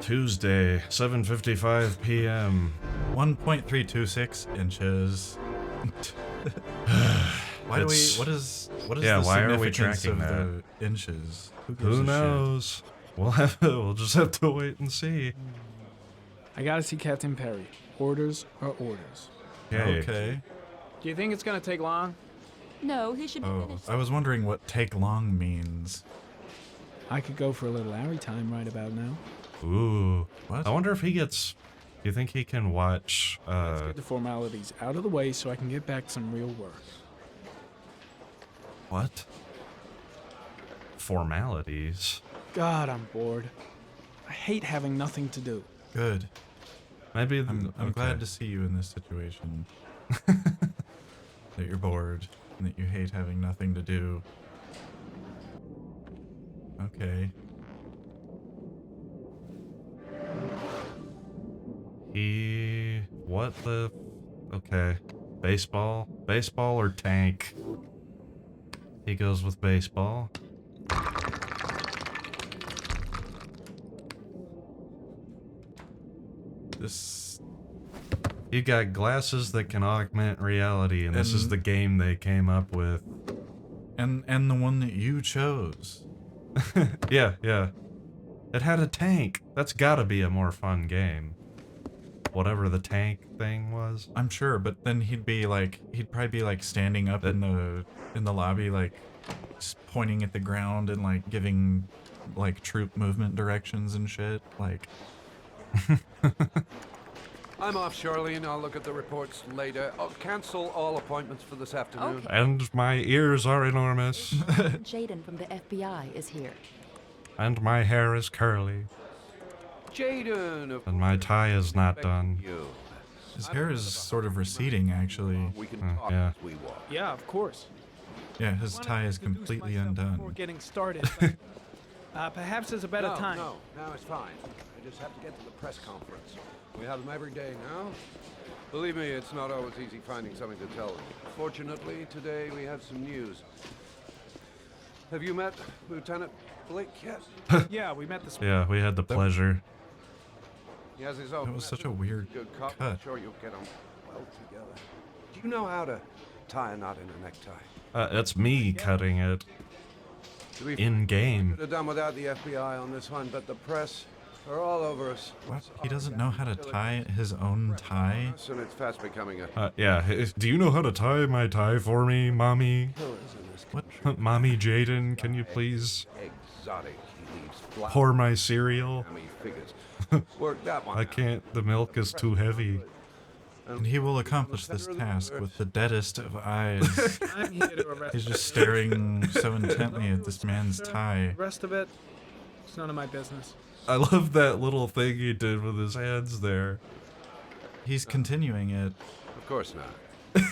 Tuesday, 7:55 p.m. 1.326 inches. What is Yeah, the why are we significance tracking of that? the inches? Gives Who a shit? knows? We'll just have to wait and see. I gotta see Captain Perry. Orders are orders. Okay. Do you think it's gonna take long? No, he should be Oh, finished. I was wondering what take long means. I could go for a little Larry time right about now. Ooh. What? I wonder if he gets... Do you think he can watch... Let's get the formalities out of the way so I can get back to some real work. What? Formalities? God, I'm bored. I hate having nothing to do. Good. Maybe... I'm glad to see you in this situation. That you're bored and that you hate having nothing to do. Okay. What the... Okay. Baseball? Baseball or tank? He goes with baseball. This... You got glasses that can augment reality, and this is the game they came up with. And the one that you chose. Yeah. It had a tank. That's gotta be a more fun game. Whatever the tank thing was. I'm sure, but then he'd probably be like standing up in the lobby, like pointing at the ground and like giving like troop movement directions and shit. Like, I'm off, Charlene. I'll look at the reports later. I'll cancel all appointments for this afternoon. Okay. And my ears are enormous. Jayden from the FBI is here. And my hair is curly. Jayden, And my tie is not done. you. his hair is sort of receding, actually. We can Oh, talk yeah. as we walk. Yeah, of course. Yeah, his tie is completely undone. Before getting started, but, perhaps there's a better time. No, it's fine. I just have to get to the press conference. We have them every day now. Believe me, it's not always easy finding something to tell them. Fortunately, today we have some news. Have you met Lieutenant Blake yet? Yeah, we met this Yeah, we had the pleasure. He has his own. That was such a weird good cop. cut. I'm sure you'll get them well together. Do you know how to tie a knot in a necktie? It's me cutting it. To be In game. could have done without the FBI on this one, but the press are all over us. What? He doesn't know how to tie his own tie? And it's fast becoming a Yeah. Do you know how to tie my tie for me, Mommy? killers in this What? Mommy Jayden, can you please exotic. He leaves flat. pour my cereal? I mean, figures. Work that one. I out. can't, the milk is too heavy. And he will accomplish this task with the deadest of eyes. I'm here to arrest He's just staring so intently at this man's tie. The rest of it, it's none of my business. I love that little thing he did with his hands there. He's continuing it. Of course not.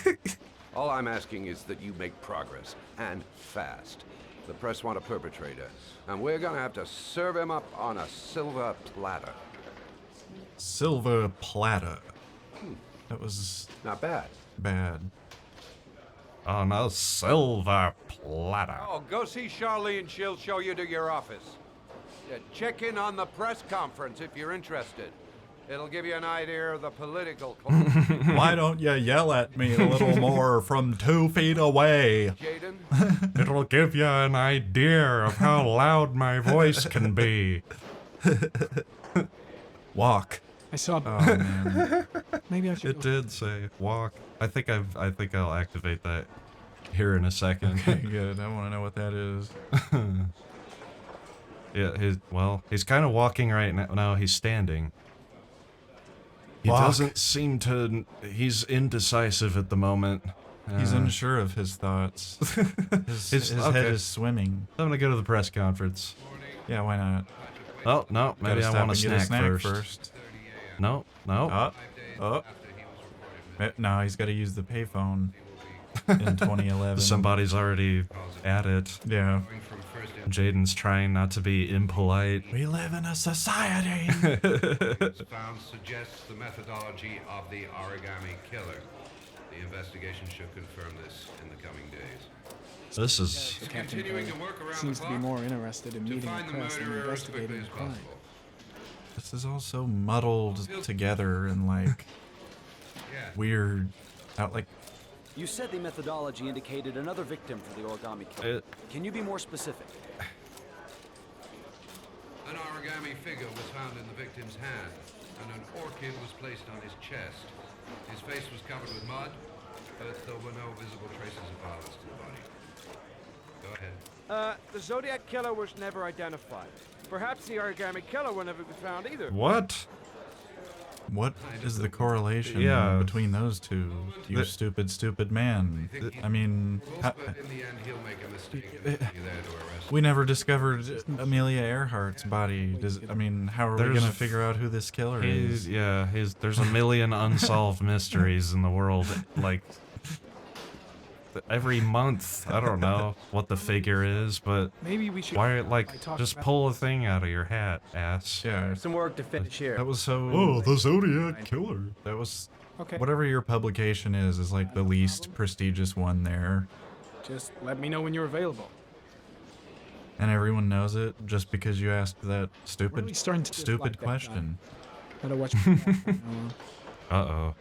All I'm asking is that you make progress, and fast. The press want a perpetrator, and we're gonna have to serve him up on a silver platter. Silver platter. That was Not bad. bad. On a silver platter. Oh, go see Charlene. She'll show you to your office. Yeah, check in on the press conference if you're interested. It'll give you an idea of the political climate. Why don't you yell at me a little more from 2 feet away? Jayden, It'll give you an idea of how loud my voice can be. Walk. I saw. Oh man. Maybe I should. It did say walk. I think I'll activate that here in a second. Okay, good. I want to know what that is. Yeah, he's kind of walking right now. No, he's standing. He Walk. doesn't seem to. He's indecisive at the moment. He's unsure of his thoughts. His okay. head is swimming. I'm gonna go to the press conference. Yeah, why not? Oh no, maybe Gotta I stop want a and get snack, first. No. Oh. No, he's got to use the payphone in 2011. Somebody's already at it. Yeah. Jayden's trying not to be impolite. We live in a society. Found suggests the methodology of the origami killer. The investigation should confirm this in the coming days. This is Continuing to work around Seems the to be clock more interested in to meeting find the the press than murderer as quickly investigating as the crime. possible. This is all so muddled together and like weird. Out like You said the methodology indicated another victim for the origami killer. Can you be more specific? An origami figure was found in the victim's hand, and an orchid was placed on his chest. His face was covered with mud, but there were no visible traces of violence to the body. Go ahead. The Zodiac killer was never identified. Perhaps the origami killer will never be found either. What? what is the correlation between those two? You stupid man. I mean, But in the end, he'll make a mistake and be there to arrest we never discovered Amelia Earhart's body. I mean, how are we There's- gonna figure out who this killer is? There's a million unsolved mysteries in the world. Like every month, I don't know what the figure is, but Maybe we should. why, like, talk just about- pull a thing out of your hat, ass. Yeah, Some work to finish here. that was so. Oh, the Zodiac Killer. That was. Okay. Whatever your publication is like the least prestigious one there, Just let me know when you're available. and everyone knows it just because you asked that Really starting to dislike that guy. question. Better watch. Uh-oh.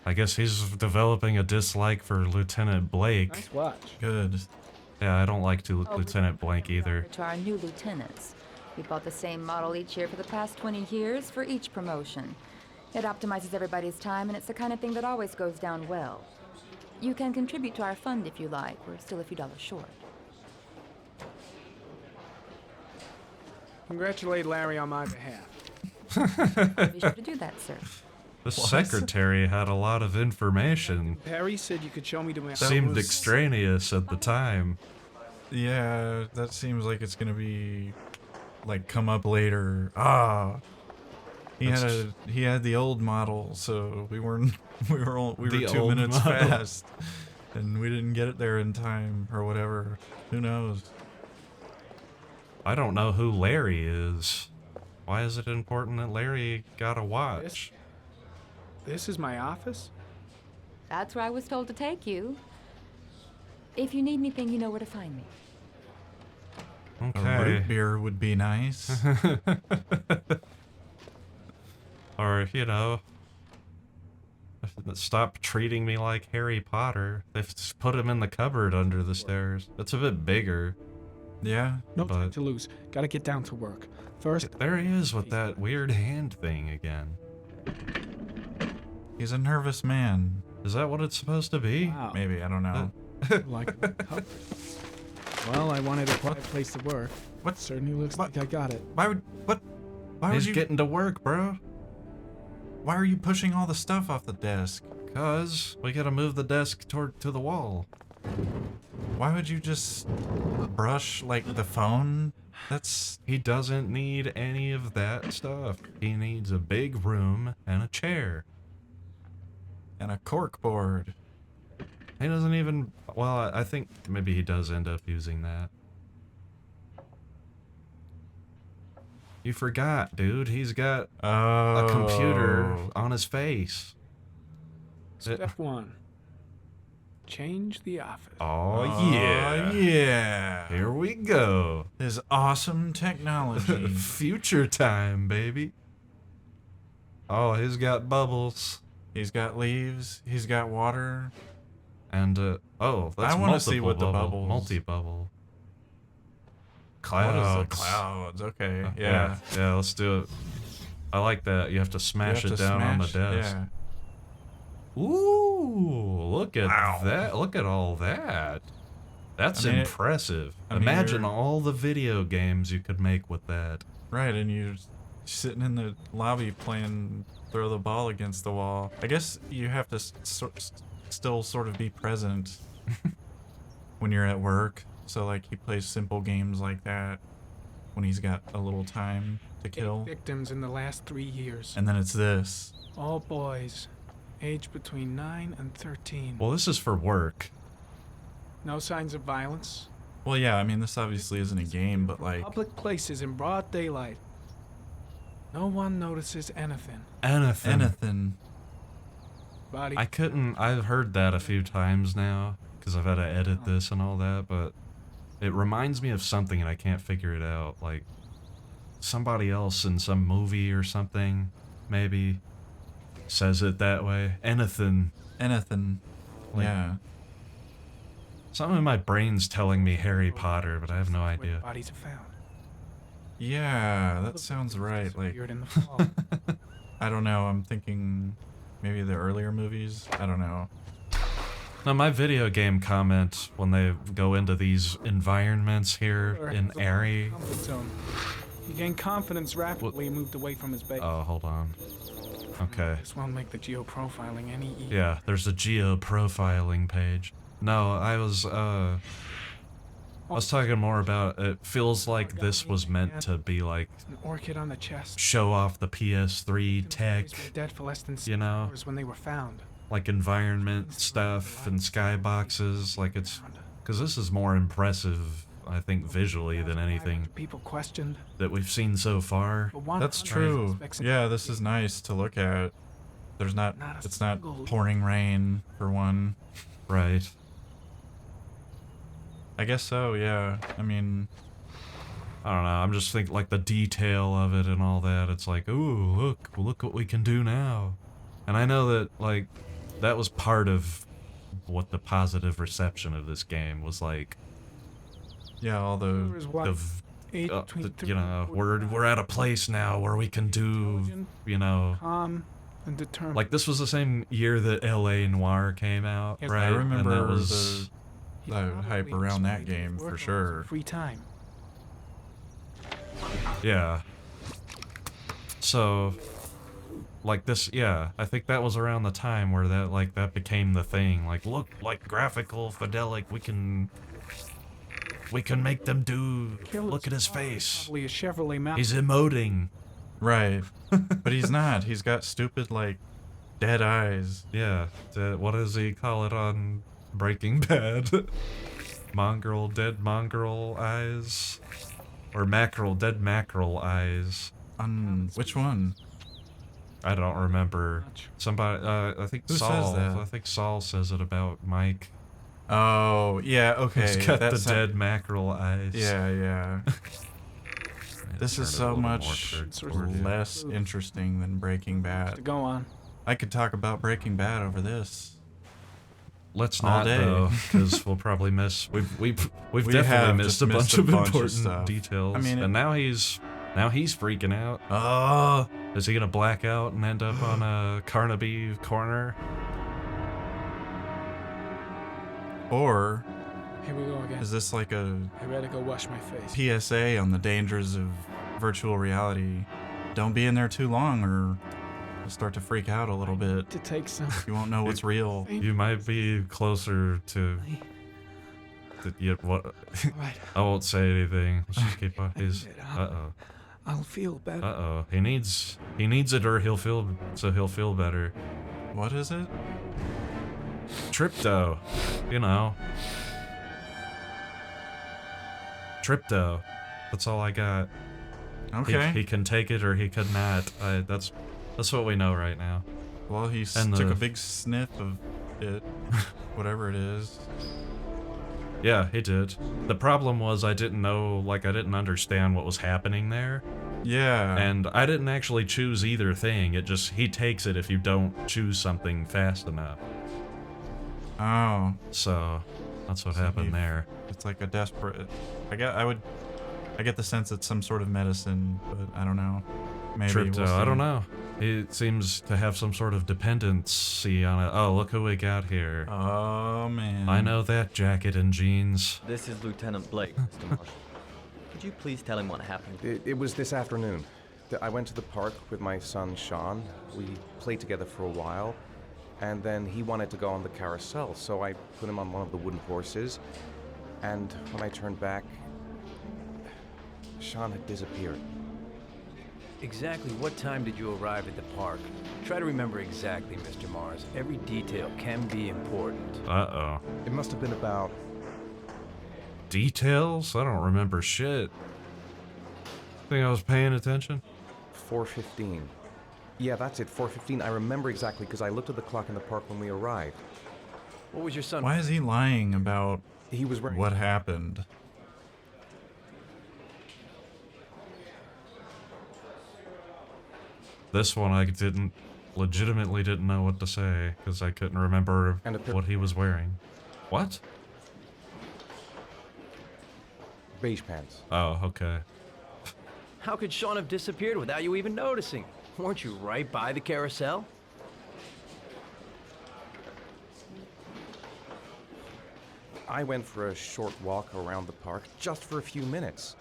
I guess he's developing a dislike for Lieutenant Blake. Nice watch. Good. Yeah, I don't like Lieutenant Blake either. To our new lieutenants. We bought the same model each year for the past 20 years for each promotion. It optimizes everybody's time, and it's the kind of thing that always goes down well. You can contribute to our fund if you like. We're still a few dollars short. Congratulate Larry on my behalf. Be sure to do that, sir. The secretary had a lot of information. Perry said you could show me to my. Seemed was- extraneous at the time. Yeah, that seems like it's gonna be like come up later. Ah, he had the old model, so we were The 2 old minutes model. fast, and we didn't get it there in time or whatever. Who knows? I don't know who Larry is. Why is it important that Larry got a watch? This is my office. That's where I was told to take you. If you need anything, you know where to find me. A Okay. root beer would be nice. Or, you know, stop treating me like Harry Potter. They've just put him in the cupboard under the stairs. It's a bit bigger. Yeah. No time But- to lose. Gotta get down to work. First, There he is with that weird hand thing again. He's a nervous man. Is that what it's supposed to be? wow. Maybe, I don't know. Like a cup. Well, I wanted a quiet place to work. What? Certainly looks What? like I got it. Why would He's you getting to work, bro. why are you pushing all the stuff off the desk? Cause we gotta move the desk to the wall. Why would you just brush like the phone? That's He doesn't need any of that stuff. He needs a big room and a chair. and a cork board. He doesn't even. Well, I think maybe he does end up using that. You forgot, dude. He's got a computer on his face. Step one. Change the office. Oh, yeah. Yeah. Here we go. His awesome technology. Future time, baby. Oh, he's got bubbles. He's got leaves. He's got water. And, oh, that's I wanna see what the multi-bubble. bubbles- Multi-bubble. What is Clouds. the clouds? Okay. Yeah. Yeah, let's do it. I like that. You have to You smash have it to down on the smash- desk. Yeah. Ooh, look at Wow. that. Look at all that. That's I mean, impressive. I mean, Imagine you're- all the video games you could make with that. Right, and you're sitting in the lobby playing throw the ball against the wall. I guess you have to still sort of be present when you're at work. So like he plays simple games like that when he's got a little time to 8 kill. victims in the last 3 years. And then it's this. All boys, aged between 9 and 13. Well, this is for work. No signs of violence. Well, yeah, I mean, this obviously isn't a game, but like, Public places in broad daylight. No one notices anything. anything. Body. I've heard that a few times now because I've had to edit this and all that, but it reminds me of something and I can't figure it out. Like, somebody else in some movie or something, maybe, says it that way. Anything. Like, Yeah. Something in my brain's telling me Harry Potter, but I have no Where the idea. bodies are found. Yeah, that sounds right. Like, Disappeared in the fall. I don't know. I'm thinking maybe the earlier movies. I don't know. Now, my video game comment when they go into these environments here in Airy. Comfort zone. He gained confidence rapidly and moved away from his base. Oh, hold on. Okay. This won't make the geoprofiling any easier. Yeah, there's a geo-profiling page. No, I was talking more about, it feels like this was meant to be like, An orchid on the chest. show off the PS3 tech, Victims were dead for less than 6 you know? hours when they were found. Like environment stuff and skyboxes, like it's, because this is more impressive, I think, visually than anything People questioned. that we've seen so far. But one That's hundred true. suspects in- Yeah, this is nice to look at. There's not, Not a it's not single- pouring rain for one. Right. I guess so, yeah. I mean, I don't know, I'm just thinking like the detail of it and all that. It's like, ooh, look what we can do now. And I know that, like, that was part of what the positive reception of this game was like. yeah, all There the, was what, Of, age between you 30 know, and we're 45, at a place now where we can do, intelligent, you know, calm, and determined. like this was the same year that L.A. Noir came out, Yes, right? I remember and that was, He the probably hype around that exploited game his for work sure. hours in free time. yeah. So, like this, yeah, I think that was around the time where that became the thing. Like, look, like graphical fidelic, we can make them do. Killer's Look at his car is face. Probably a Chevrolet Malibu. He's emoting. Right. But he's not. He's got stupid, like, dead eyes. Yeah. What does he call it on Breaking Bad? Dead mongrel eyes, or dead mackerel eyes. Which one? I don't remember. Not sure. Somebody, I think Who says Saul. that? I think Saul says it about Mike. Oh, yeah, okay. He's got the that's dead mackerel eyes. Yeah, yeah. This Turn is it a so little more much toward you. less interesting than Breaking To Bad. go on. I could talk about Breaking Bad over this. Let's All not day. though, because we'll probably miss. We've We definitely have missed just a bunch missed a of bunch of important stuff. details. I mean, and now he's freaking out. Oh, Is he gonna black out and end up on a Carnaby corner? or Here we go again. is this like a I better go wash my face. PSA on the dangers of virtual reality? Don't be in there too long or you'll start to freak out a little bit. To take some. You won't know what's real. You might be closer to. What? Right. I won't say anything. Let's just keep on. He's. Uh I'll feel better. oh. He needs it, or he'll feel better. What is it? Trypto, you know. Trypto. That's all I got. Okay. He can take it or he could not. That's what we know right now. Well, he And took the- a big sniff of it, whatever it is. Yeah, he did. The problem was I didn't understand what was happening there. Yeah. And I didn't actually choose either thing. He takes it if you don't choose something fast enough. Oh, So, that's what So happened he- there. it's like a desperate. I get the sense it's some sort of medicine, but I don't know. Maybe Trypto, we'll I see. don't know. It seems to have some sort of dependency on it. Oh, look who we got here. Oh man. I know that jacket and jeans. This is Lieutenant Blake, Mr. Marshall. Could you please tell him what happened? It was this afternoon. I went to the park with my son Sean. We played together for a while, and then he wanted to go on the carousel, so I put him on one of the wooden horses. And when I turned back, Sean had disappeared. Exactly what time did you arrive at the park? Try to remember exactly, Mr. Mars. Every detail can be important. Uh-oh. It must have been about Details? I don't remember shit. Think I was paying attention? 4:15. Yeah, that's it, 4:15. I remember exactly because I looked at the clock in the park when we arrived. What was your son? Why is he lying about He was wearing... what happened? This one I legitimately didn't know what to say, because I couldn't remember what he was wearing. What? Beige pants. Oh, okay. How could Sean have disappeared without you even noticing? Weren't you right by the carousel? I went for a short walk around the park just for a few minutes.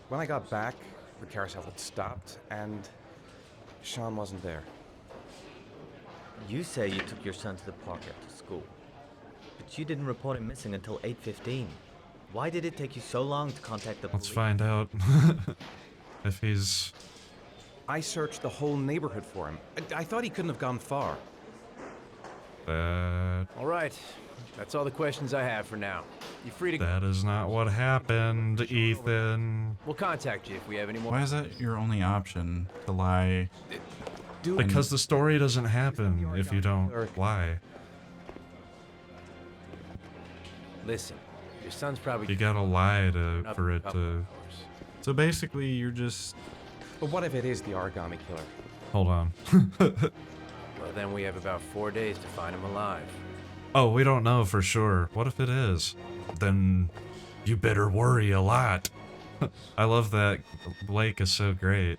When I got back, the carousel had stopped, and Sean wasn't there. You say you took your son to the park after school, but you didn't report him missing until 8:15. Why did it take you so long to contact the police? Let's find out if he's... I searched the whole neighborhood for him. I thought he couldn't have gone far. All right. That's all the questions I have for now. You're free to go. That is not what happened, Ethan. We'll contact you if we have any more. Why is that your only option to lie? Because the story doesn't happen if you don't lie. Listen, your son's probably... You gotta lie for it to... So basically, you're just... But what if it is the origami killer? Hold on. Well, then we have about 4 days to find him alive. Oh, we don't know for sure. What if it is? Then you better worry a lot. I love that Blake is so great.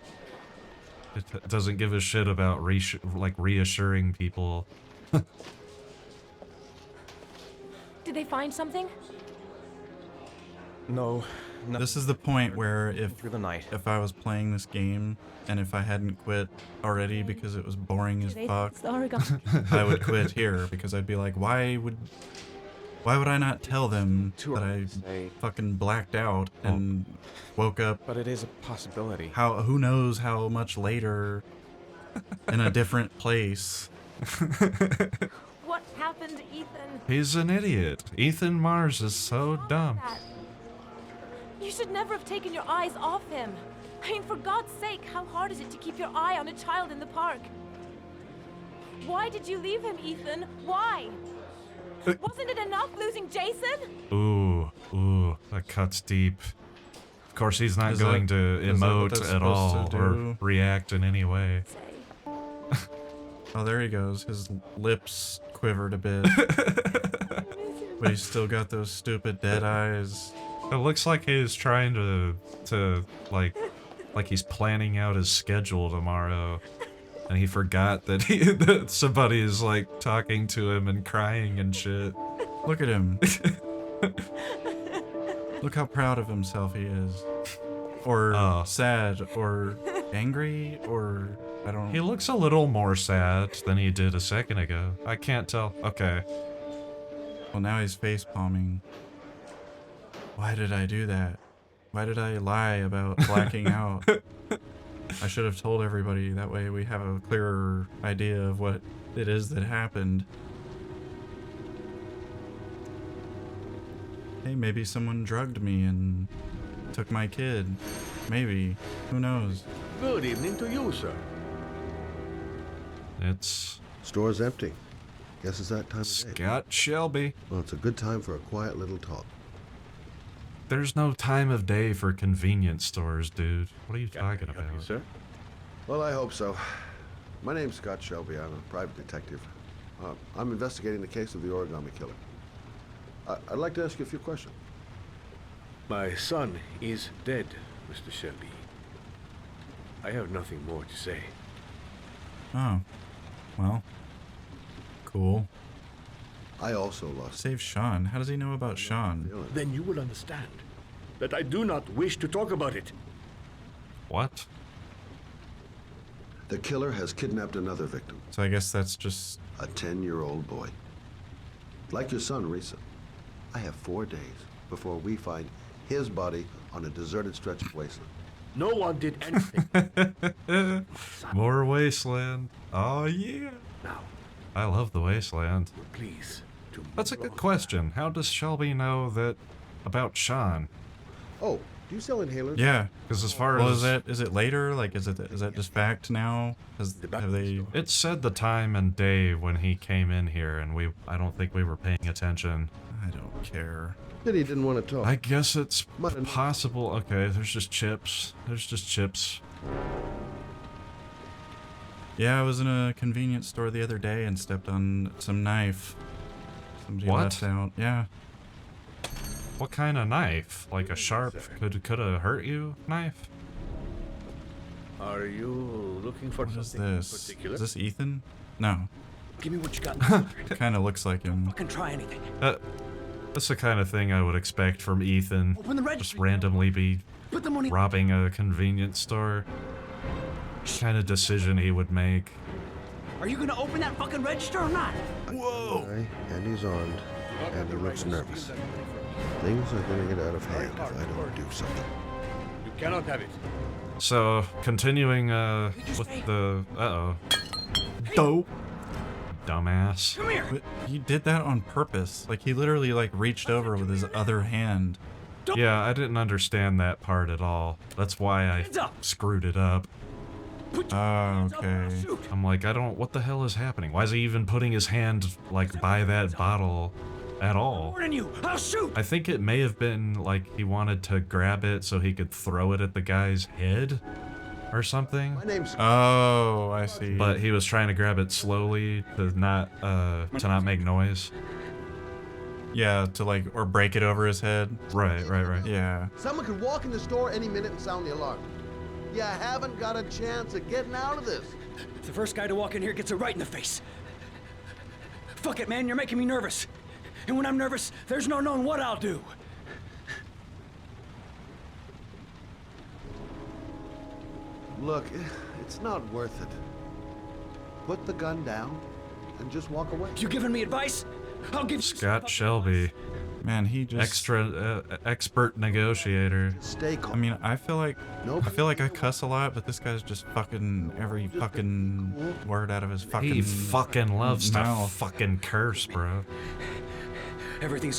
It doesn't give a shit about reassuring people. Did they find something? No. This is the point where if I was playing this game and if I hadn't quit already because it was boring as fuck, I would quit here because I'd be like, why would I not tell them that I fucking blacked out and woke up? But it is a possibility. Who knows how much later in a different place. What happened, Ethan? He's an idiot. Ethan Mars is so dumb. You should never have taken your eyes off him. I mean, for God's sake, how hard is it to keep your eye on a child in the park? Why did you leave him, Ethan? Why? Wasn't it enough losing Jason? Ooh, that cuts deep. Of course, he's not going to emote at all or react in any way. Oh, there he goes. His lips quivered a bit. But he's still got those stupid dead eyes. It looks like he's trying to like he's planning out his schedule tomorrow, and he forgot that that somebody is like talking to him and crying and shit. Look at him. Look how proud of himself he is, or sad, or angry, or I don't. He looks a little more sad than he did a second ago. I can't tell. Okay. Well, now he's face palming. Why did I do that? Why did I lie about blacking out? I should have told everybody, that way we have a clearer idea of what it is that happened. Hey, maybe someone drugged me and took my kid. Maybe. Who knows? Good evening to you, sir. It's... Store's empty. Guess it's that time of day. Scott Shelby. Well, it's a good time for a quiet little talk. There's no time of day for convenience stores, dude. What are you talking about? You, sir? Well, I hope so. My name's Scott Shelby. I'm a private detective. I'm investigating the case of the origami killer. I'd like to ask you a few questions. My son is dead, Mr. Shelby. I have nothing more to say. Oh. Well. Cool. I also lost... Save Sean. How does he know about Sean? Then you will understand that I do not wish to talk about it. What? The killer has kidnapped another victim. So I guess that's just... a 10-year-old boy. Like your son, Risa. I have 4 days before we find his body on a deserted stretch of wasteland. No one did anything. More wasteland. Oh, yeah. Now, I love the wasteland. Please. That's a good question. How does Shelby know that about Sean? Oh, do you sell inhalers? Yeah. Because as far as... as... Is it later? Like, is that just fact now? Have they... It said the time and day when he came in here, and I don't think we were paying attention. I don't care. Said he didn't want to talk. I guess it's possible. Okay, there's just chips. There's just chips. Yeah, I was in a convenience store the other day and stepped on some knife. Somebody What? left out. Yeah. What kind of knife? Like a sharp, could have hurt you knife? Are you looking for What is something in this? particular? Is this Ethan? No. Give me what you got. Kind of looks like him. Fucking try anything. That's the kind of thing I would expect from Ethan. Open the Just registry. randomly be Put the money. robbing a convenience store. Kind of decision he would make. Are you gonna open that fucking register or not? Whoa! And he's armed, and he looks nervous. Things are gonna get out of hand if I don't do something. You cannot have it. So, continuing with the... Uh-oh. Dope. Dumbass. Come here. But he did that on purpose. Like, he literally, like, reached over with his other hand. Yeah, I didn't understand that part at all. That's why I screwed it up. Oh, okay. I'm like, what the hell is happening? Why is he even putting his hand, like, by that bottle at all? More than you. I'll shoot. I think it may have been, like, he wanted to grab it so he could throw it at the guy's head or something. My name's... Oh, I see. But he was trying to grab it slowly to not make noise. Yeah, to like, or break it over his head. Right. Yeah. Someone could walk in the store any minute and sound the alarm. You haven't got a chance of getting out of this. The first guy to walk in here gets it right in the face. Fuck it, man. You're making me nervous. And when I'm nervous, there's no knowing what I'll do. Look, it's not worth it. Put the gun down and just walk away. You giving me advice? I'll give you Scott Shelby. Man, he just expert negotiator. Stay calm. I mean, I feel like I cuss a lot, but this guy's just fucking every fucking word out of his fucking. He fucking loves mouth. to fucking curse, bro. Everything's.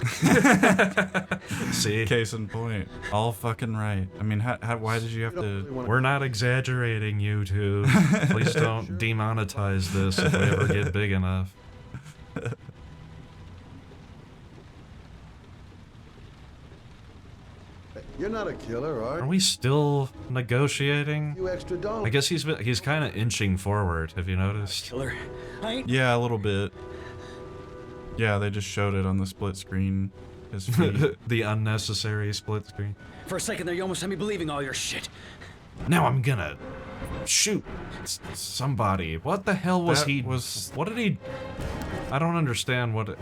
See, Case in point. All fucking right. I mean, why did you have to? we're not exaggerating, YouTube. Please don't demonetize this if we ever get big enough. You're not a killer, are Are you? we still negotiating? You extra dollar. I guess he's kind of inching forward. Have you noticed? Killer. I ain't. Yeah, a little bit. Yeah, they just showed it on the split screen. His feet. The unnecessary split screen. For a second there, you almost had me believing all your shit. Now I'm gonna shoot somebody. What the hell was That he? was- What did he? I don't understand what.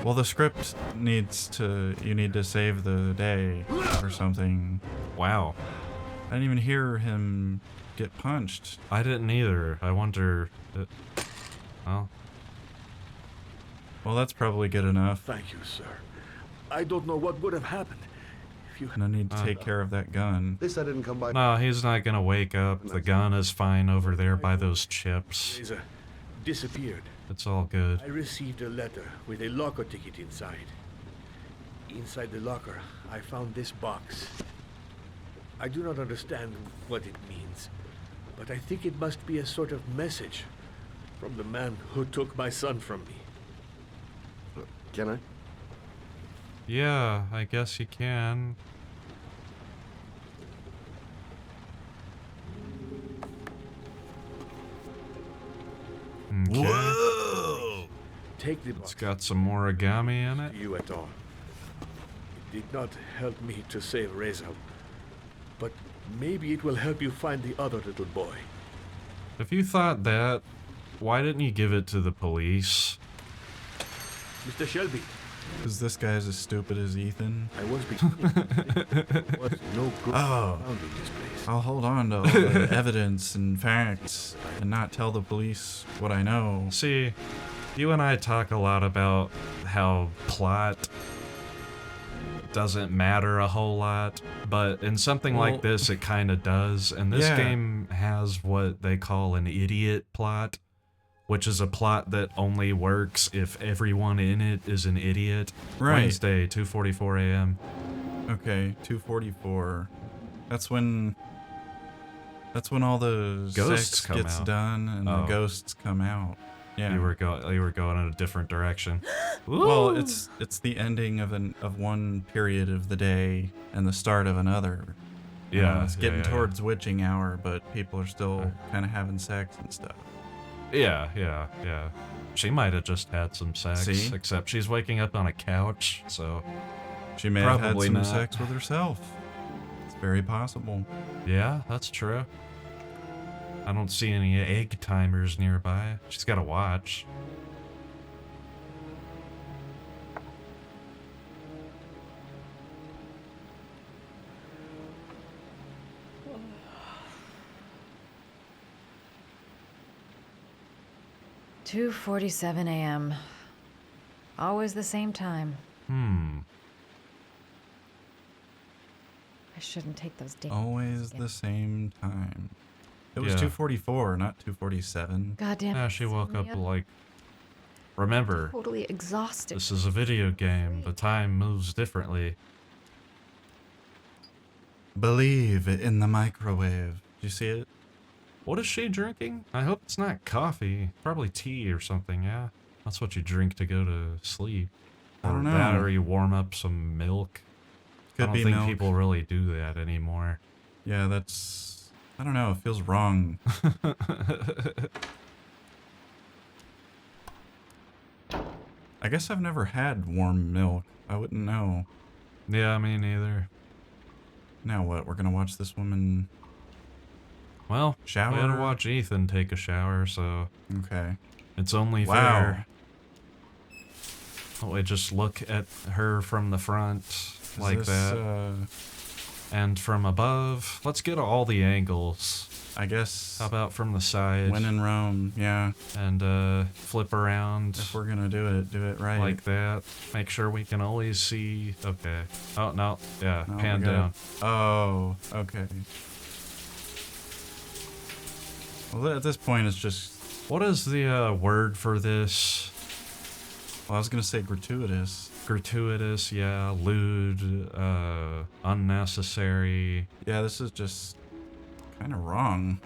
Well, the script needs to. You need to save the day or something. Wow. I didn't even hear him get punched. I didn't either. I wonder. Well. Well, that's probably good enough. Thank you, sir. I don't know what would have happened if you. And I need to take care of that gun. At least I didn't come by. No, he's not gonna wake up. The gun is fine over there by those chips. Razor disappeared. It's all good. I received a letter with a locker ticket inside. Inside the locker, I found this box. I do not understand what it means, but I think it must be a sort of message from the man who took my son from me. Can I? Yeah, I guess you can. Okay. Whoa! Take the It's box. got some origami in it. You at all. It did not help me to save Reza, but maybe it will help you find the other little boy. If you thought that, why didn't you give it to the police? Mr. Shelby, Because this guy's as stupid as Ethan. I was beginning to think there was no good Oh. found in this place. I'll hold on to all the evidence and facts and not tell the police what I know. See, you and I talk a lot about how plot doesn't matter a whole lot, but in something Well, like this, it kind of does. And this yeah. game has what they call an idiot plot, which is a plot that only works if everyone in it is an idiot. Right. Wednesday, 2:44 a.m. Okay, 244. That's when all the Ghosts sex come gets out. done and Oh. the ghosts come out. Yeah. You were going in a different direction. Well, Ooh. it's the ending of one period of the day and the start of another. Yeah, it's getting yeah. towards witching hour, but people are still kind of having sex and stuff. Yeah. She might have just had some sex, See? except she's waking up on a couch, so She may have had probably some not. sex with herself. It's very possible. Yeah, that's true. I don't see any egg timers nearby. She's got a watch. "2:47 a.m. Always the same time. I shouldn't take those damn Always the same time. It was Yeah. 2:44, not 2:47. goddamn. Yeah, she woke up like... Remember, Totally exhausted. this is a video game. The time moves differently. Believe in the microwave. Did you see it? What is she drinking? I hope it's not coffee. Probably tea or something, yeah. That's what you drink to go to sleep. I don't Or that, know. or you warm up some milk. Could I don't be think milk. people really do that anymore. Yeah, that's... I don't know, it feels wrong. I guess I've never had warm milk. I wouldn't know. Yeah, me neither. Now what? We're gonna watch this woman Well, shower? we gotta watch Ethan take a shower, so Okay. it's only Wow. fair. We just look at her from the front Is like this, that. And from above. Let's get all the angles. I guess How about from the side? when in Rome, yeah. And flip around If we're gonna do it right. like that. Make sure we can always see. Okay. Oh, no. Yeah, No, pan we gotta- down. Oh, okay. Well, at this point, it's just... What is the word for this? Well, I was gonna say gratuitous. Gratuitous, yeah. Lewd, unnecessary. Yeah, this is just kind of wrong.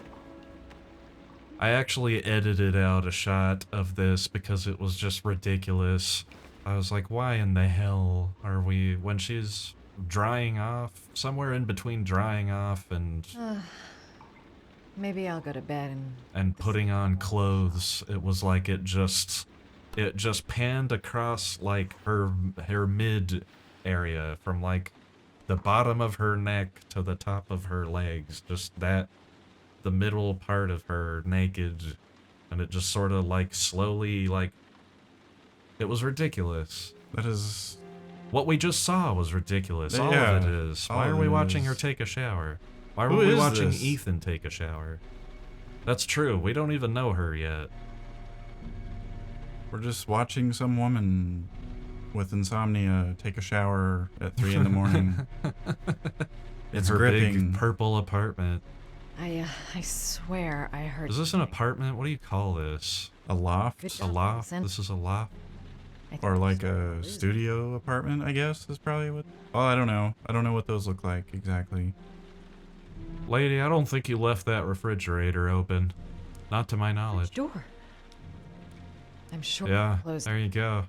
I actually edited out a shot of this because it was just ridiculous. I was like, why in the hell are we... When she's drying off, somewhere in between drying off and Maybe I'll go to bed and putting on clothes, it was like it just panned across like her mid area from like the bottom of her neck to the top of her legs, just that the middle part of her naked, and it just sort of like slowly like it was ridiculous. That is... What we just saw was ridiculous. All Yeah, of it is. Why all are of we it watching her is. take a shower? Why Who were we is watching this? Ethan take a shower? That's true. We don't even know her yet. We're just watching some woman with insomnia take a shower at 3 in the morning. It's her gripping. big purple apartment. I swear I heard... Is this an apartment? What do you call this? A loft? Good A job, loft? Vincent. This is a loft? I think Or it's like what a it is. studio apartment, I guess, is probably what... Oh, I don't know. I don't know what those look like exactly. Lady, I don't think you left that refrigerator open. Not to my knowledge. Door. I'm sure Yeah, it closed. there you go.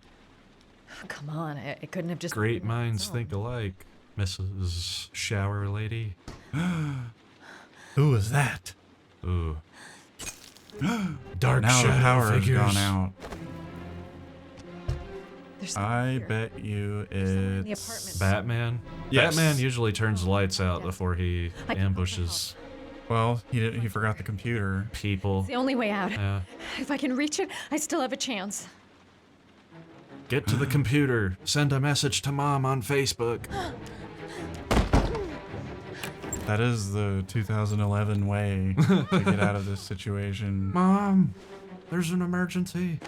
Come on, it couldn't have just... Great opened on its minds own. think alike, Mrs. Shower Lady. Who was that? Ooh. Dark Now the shadow power has figures. gone out. There's I here. bet you in the it's... apartment. Batman? Yes. Batman usually turns the lights out before he I can ambushes Well, he forgot the computer. people. It's the only way out. Yeah. If I can reach it, I still have a chance. Get to the computer. Send a message to Mom on Facebook. That is the 2011 way to get out of this situation. Mom, there's an emergency.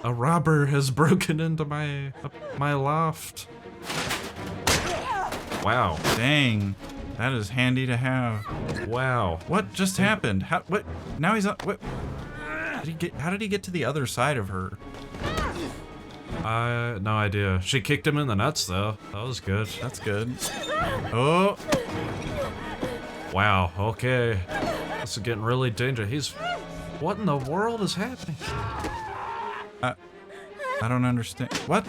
A robber has broken into my loft. Wow. Dang. That is handy to have. Wow. What just happened? How, what? Now he's up. What? How did he get to the other side of her? No idea. She kicked him in the nuts, though. That was good. That's good. Oh. Wow. Okay. This is getting really dangerous. What in the world is happening? I don't understand. What?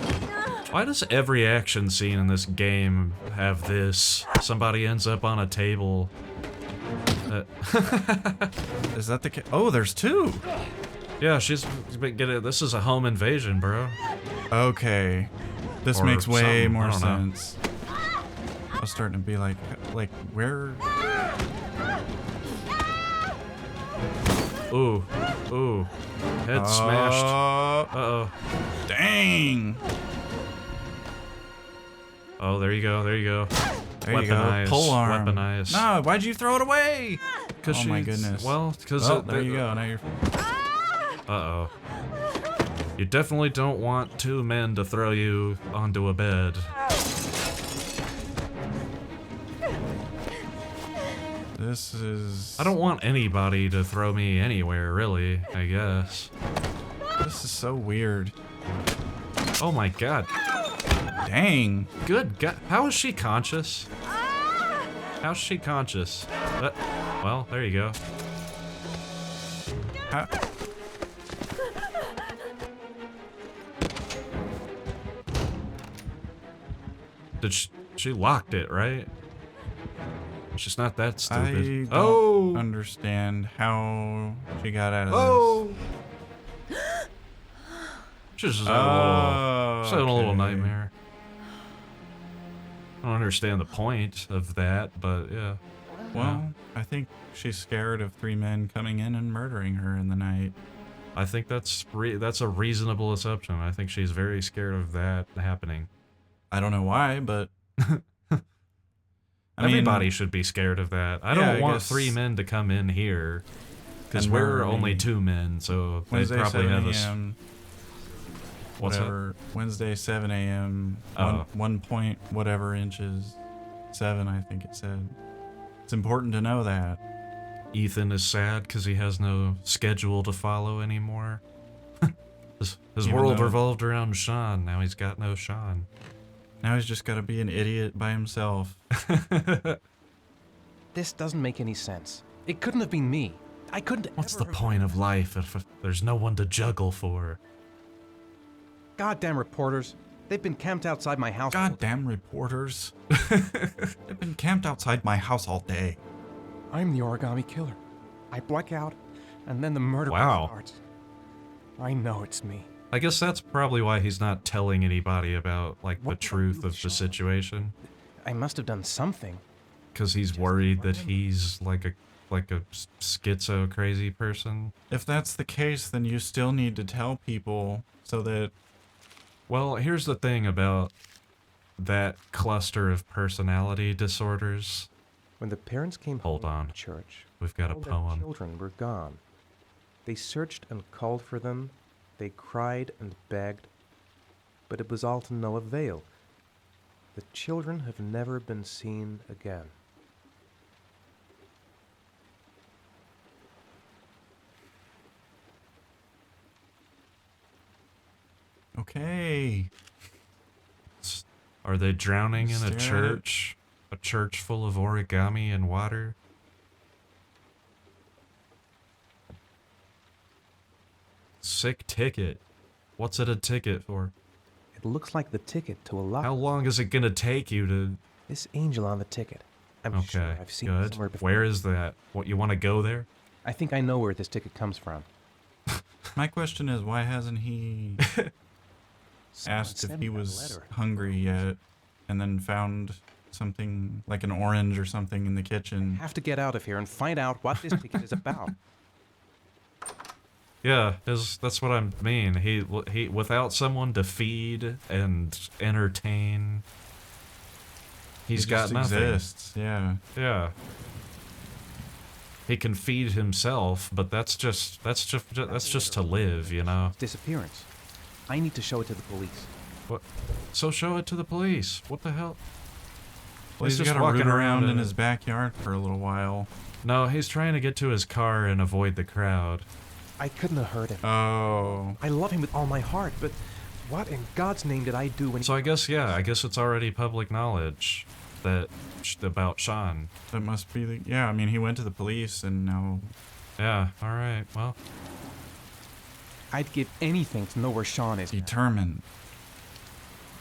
Why does every action scene in this game have this? Somebody ends up on a table. Is that the case? Oh, there's two. Yeah, she's been getting. This is a home invasion, bro. Okay, this Or makes way something, I more don't know. sense. I was starting to be like where? Ooh, ooh, head smashed. Uh-oh. Dang. Oh, there you go, there you go. There you go. Pole arm. Weaponized. No, why'd you throw it away? Because oh my goodness. Well, because there you go. Now you're. Uh-oh. You definitely don't want two men to throw you onto a bed. This is. I don't want anybody to throw me anywhere, really, I guess. This is so weird. Oh my god. Dang. Good god. How is she conscious? How's she conscious? Well, there you go. How? Did she locked it, right? She's not that stupid. I don't understand how she got out of this. She's just having a little nightmare. I don't understand the point of that, but yeah. Well, I think she's scared of three men coming in and murdering her in the night. I think that's a reasonable assumption. I think she's very scared of that happening. I don't know why, but everybody should be scared of that. I don't want three men to come in here because we're only two men, so they Wednesday, probably 7 have us. Whatever. Wednesday, 7 a.m. Oh. 1 point whatever inches. 7, I think it said. It's important to know that. Ethan is sad because he has no schedule to follow anymore. His world revolved around Sean. Now he's got no Sean. Now he's just got to be an idiot by himself. This doesn't make any sense. It couldn't have been me. I couldn't. What's the point of life if there's no one to juggle for? Goddamn reporters. They've been camped outside my house. Goddamn reporters. They've been camped outside my house all day. I'm the origami killer. I black out, and then the murder starts. I know it's me. I guess that's probably why he's not telling anybody about, like, the truth of the situation. I must have done something. Because he's worried that he's like a schizo crazy person. If that's the case, then you still need to tell people so that... Well, here's the thing about that cluster of personality disorders. When the parents came home from church, We've got a all their poem. children were gone. They searched and called for them. They cried and begged, but it was all to no avail. The children have never been seen again. Okay. Are they drowning in a church? A church full of origami and water? Sick ticket. What's it a ticket for? It looks like the ticket to a locker. How long is it gonna take you to... This angel on the ticket. I'm sure I've seen it somewhere before. Where is that? What, you want to go there? I think I know where this ticket comes from. My question is, why hasn't he asked if he was hungry yet, and then found something like an orange or something in the kitchen? I have to get out of here and find out what this ticket is about. Yeah, that's what I mean. He without someone to feed and entertain, he's got nothing. Exists. Yeah. Yeah. He can feed himself, but that's just to live, you know. Disappearance. I need to show it to the police. What? So show it to the police. What the hell? Well, he's just walking around in his backyard for a little while. No, he's trying to get to his car and avoid the crowd. I couldn't have hurt him. Oh. I love him with all my heart, but what in God's name did I do when... So I guess it's already public knowledge that about Sean. That must be the... Yeah, I mean, he went to the police and now... Yeah, alright, well... I'd give anything to know where Sean is. Determined.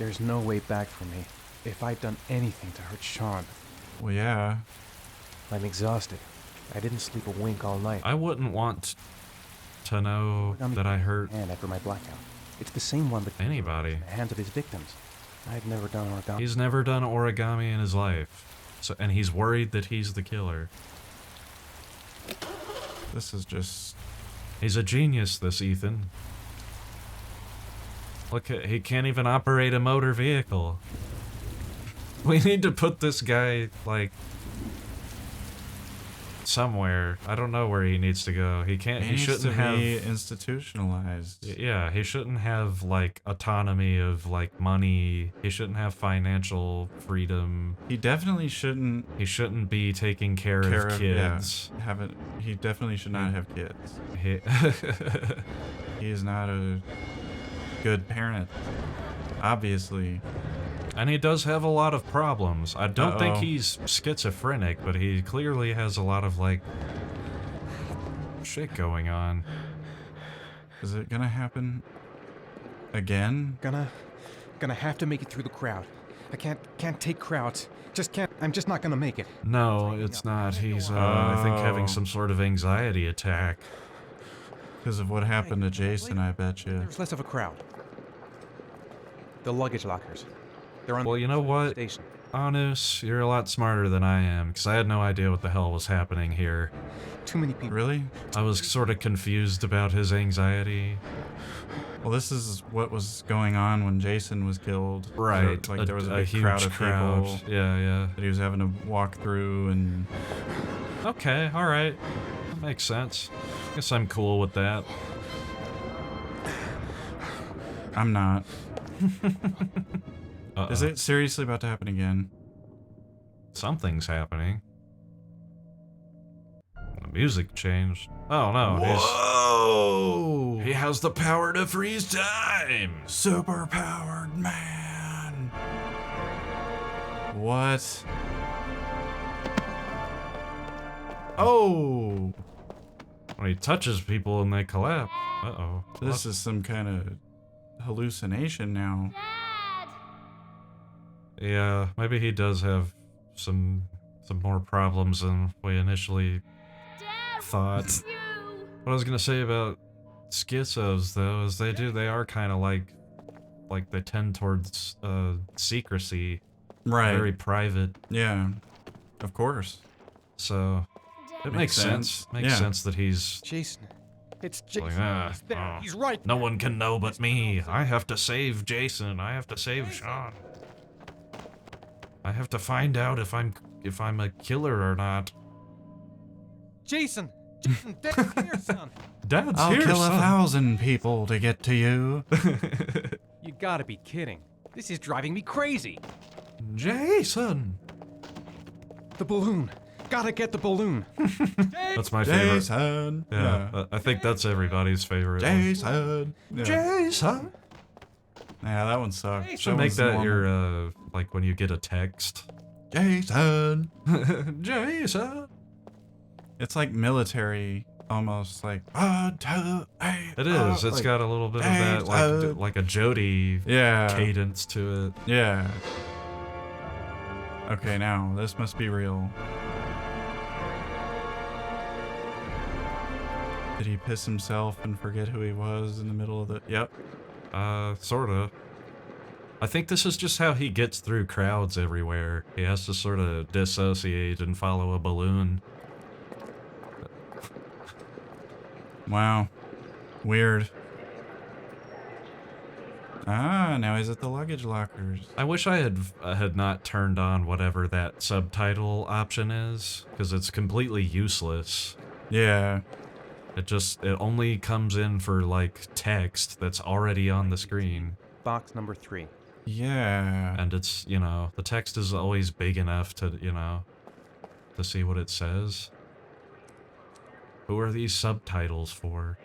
There's no way back for me. If I'd done anything to hurt Sean. Well, yeah. I'm exhausted. I didn't sleep a wink all night. I wouldn't want to know that I hurt hand after my blackout. It's the same one that anybody. in the hands of his victims. I've never done origami. He's never done origami in his life. So, and he's worried that he's the killer. This is just... He's a genius, this Ethan. Look, he can't even operate a motor vehicle. We need to put this guy, like, somewhere. I don't know where he needs to go. He can't. He shouldn't have be institutionalized. Yeah, he shouldn't have like autonomy of like money. He shouldn't have financial freedom. He definitely shouldn't. He shouldn't be taking care of kids. Yeah, he definitely should not have kids. He is not a good parent, obviously. And he does have a lot of problems. I don't think he's schizophrenic, but he clearly has a lot of, like, shit going on. Is it gonna happen again? Gonna have to make it through the crowd. I can't take crowds. I'm just not gonna make it. No, it's not. He's, I think having some sort of anxiety attack. Because of what happened to Jason, I bet you. There's less of a crowd. The luggage lockers. They're on well, you know what? Ah-noohs, you're a lot smarter than I am, because I had no idea what the hell was happening here. Too many people. Really? I was sort of confused about his anxiety. Well, this is what was going on when Jason was killed. Right. Like there was a big huge crowd of people. Yeah. That he was having to walk through and... Okay, alright. That makes sense. Guess I'm cool with that. I'm not. Is it seriously about to happen again? Something's happening. The music changed. Oh no, Whoa! He has the power to freeze time! Superpowered man! What? Oh! When he touches people and they collapse. Uh-oh. This is some kind of hallucination now. Yeah, maybe he does have some more problems than we initially thought. What I was gonna say about schizos though is they are kind of like they tend towards secrecy, right? Very private. Yeah, of course. So it makes sense. Makes sense that he's Jason. It's Jason. Like, He's there. He's right. No one can know but me. I have to save Jason. I have to save Sean. I have to find out if I'm a killer or not. Jason, Dad's here, son. Dad's I'll here, kill son. 1,000 people to get to you. You gotta be kidding. This is driving me crazy. Jason. The balloon. Gotta get the balloon. That's my favorite. Jason. Yeah, I think that's everybody's favorite. Jason. Yeah. Jason. Yeah, that one sucked. Should make that your, like when you get a text. Jason. Jason. It's like military, almost like 1, 2, 8. It is. It's got a little bit of that, like a Jody cadence to it. Yeah. Okay, now this must be real. Did he piss himself and forget who he was in the middle of the... Yep. Sorta. I think this is just how he gets through crowds everywhere. He has to sort of dissociate and follow a balloon. Wow. Weird. Ah, now he's at the luggage lockers. I wish I had not turned on whatever that subtitle option is, because it's completely useless. Yeah. It only comes in for, like, text that's already on the screen. Box number 3. Yeah. And it's, you know, the text is always big enough to, you know, to see what it says. Who are these subtitles for?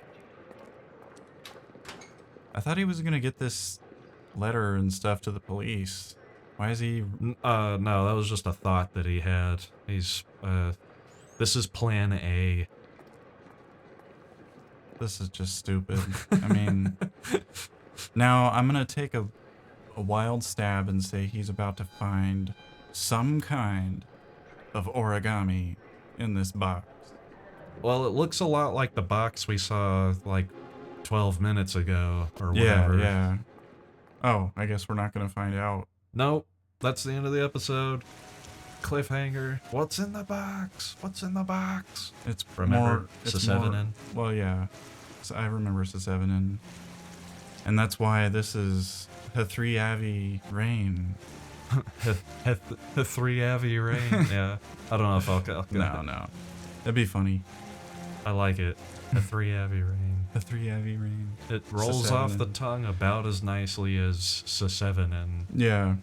I thought he was gonna get this letter and stuff to the police. Why is he... No, that was just a thought that he had. He's, this is plan A. This is just stupid. I mean... Now, I'm gonna take a a wild stab and say he's about to find some kind of origami in this box. Well, it looks a lot like the box we saw like 12 minutes ago or whatever. Yeah. Oh, I guess we're not gonna find out. Nope. That's the end of the episode. Cliffhanger. What's in the box? What's in the box? It's Remember it's Sisevenen? Well, yeah. So I remember Sisevenen. And that's why this is the 3 Avi Rain. The 3 Avi Rain. Yeah. I don't know if I'll No. That'd be funny. I like it. The 3 Avi Rain. The 3 Avi Rain. It rolls off the tongue about as nicely as Sisevenen. Yeah.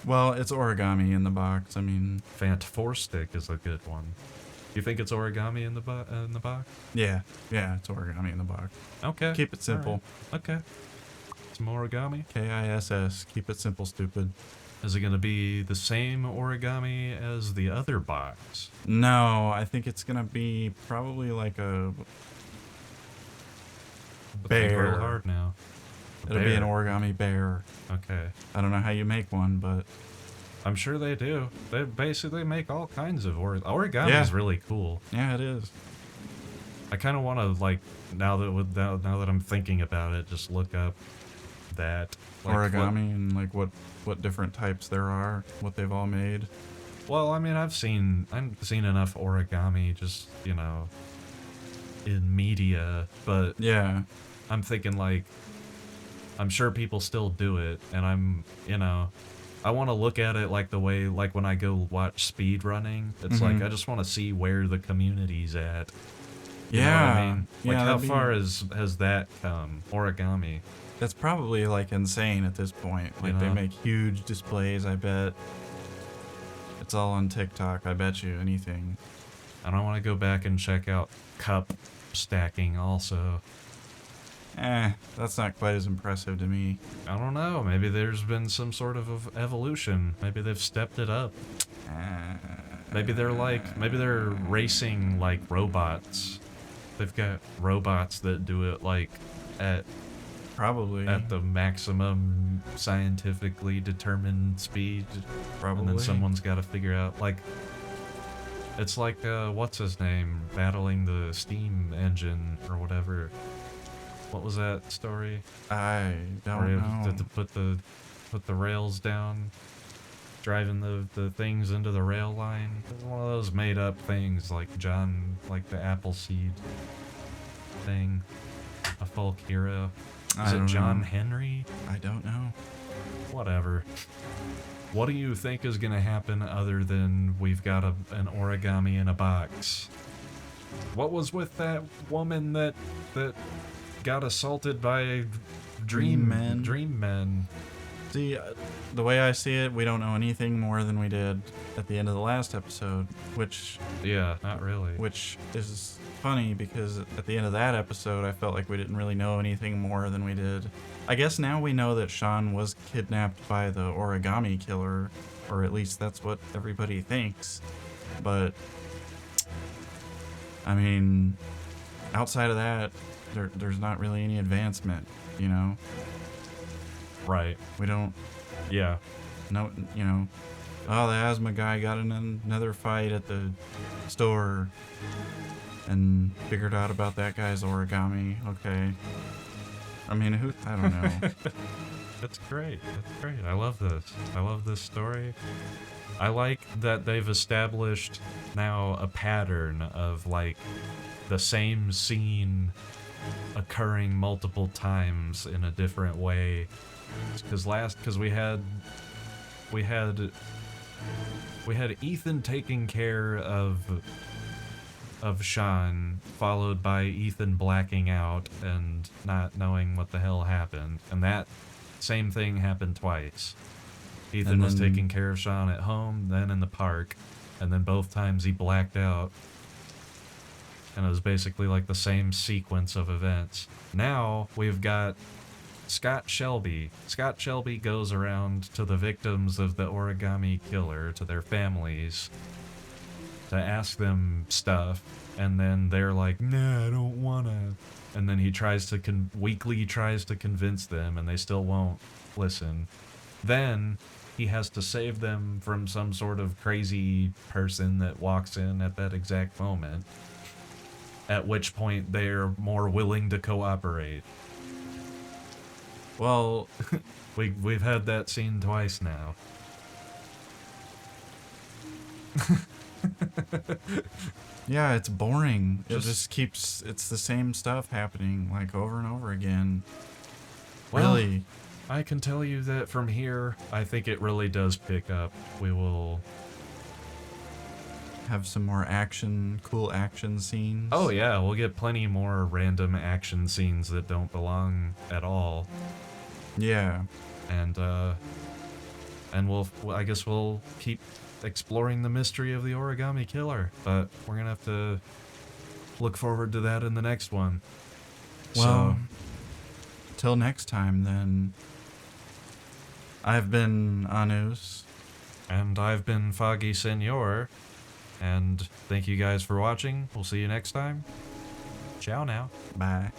Well, it's origami in the box. I mean, Fant-4-stick is a good one. You think it's origami in the box? yeah, it's origami in the box. Okay. Keep it simple. Right. Okay. Some origami. KISS. Keep it simple, stupid. Is it going to be the same origami as the other box? No, I think it's gonna be probably like a Think real bear. hard now. It'll be an origami bear. Okay. I don't know how you make one, but I'm sure they do. They basically make all kinds of origami. Yeah. Is really cool. Yeah, it is. I kind of want to now that I'm thinking about it, just look up that Origami and like what different types there are, what they've all made. Well, I mean, I've seen enough origami, just in media, but yeah, I'm thinking like, I'm sure people still do it, and I want to look at it like the way, like when I go watch speed running. It's like I just want to see where the community's at. You know what I mean? Like how far has that come? Origami. That's probably like insane at this point. Like they make huge displays, I bet. It's all on TikTok, I bet you anything. And I want to go back and check out cup stacking also. That's not quite as impressive to me. I don't know. Maybe there's been some sort of evolution. Maybe they've stepped it up. Maybe they're racing like robots. They've got robots that do it like at the maximum scientifically determined speed. Probably. And then someone's got to figure out like it's like what's his name battling the steam engine or whatever. What was that story? I don't Where he know. had to put the rails down, driving the things into the rail line. One of those made up things like the Appleseed thing. A folk hero. Is it John Henry? I don't know. Whatever. What do you think is going to happen other than we've got an origami in a box? What was with that woman that got assaulted by dream men? See, the way I see it, we don't know anything more than we did at the end of the last episode, which... Yeah, not really. Which is funny, because at the end of that episode, I felt like we didn't really know anything more than we did. I guess now we know that Sean was kidnapped by the origami killer, or at least that's what everybody thinks. But, I mean, outside of that, there's not really any advancement, you know? Right. We don't... Yeah. No, you know... Oh, the asthma guy got in another fight at the store and figured out about that guy's origami. Okay. I mean, I don't know. That's great. That's great. I love this. I love this story. I like that they've established now a pattern of like the same scene occurring multiple times in a different way. Because we had Ethan taking care of Sean, followed by Ethan blacking out and not knowing what the hell happened, and that same thing happened twice. Ethan was taking care of Sean at home, then in the park, and then both times he blacked out. And it was basically like the same sequence of events. Now we've got Scott Shelby. Scott Shelby goes around to the victims of the origami killer, to their families, to ask them stuff, and then they're like, nah, I don't wanna. and then he tries to weakly tries to convince them, and they still won't listen. Then he has to save them from some sort of crazy person that walks in at that exact moment, at which point they're more willing to cooperate. Well, we've had that scene twice now. Yeah, it's boring. It just keeps, it's the same stuff happening like over and over again. Well, Really. I can tell you that from here, I think it really does pick up. We will have some more action, cool action scenes. Oh yeah, we'll get plenty more random action scenes that don't belong at all. Yeah. And I guess we'll keep exploring the mystery of the origami killer, but we're gonna have to look forward to that in the next one. Well, till next time then. I've been Ah-noohs. And I've been foggyseñor. And thank you guys for watching. We'll see you next time. Ciao now. Bye.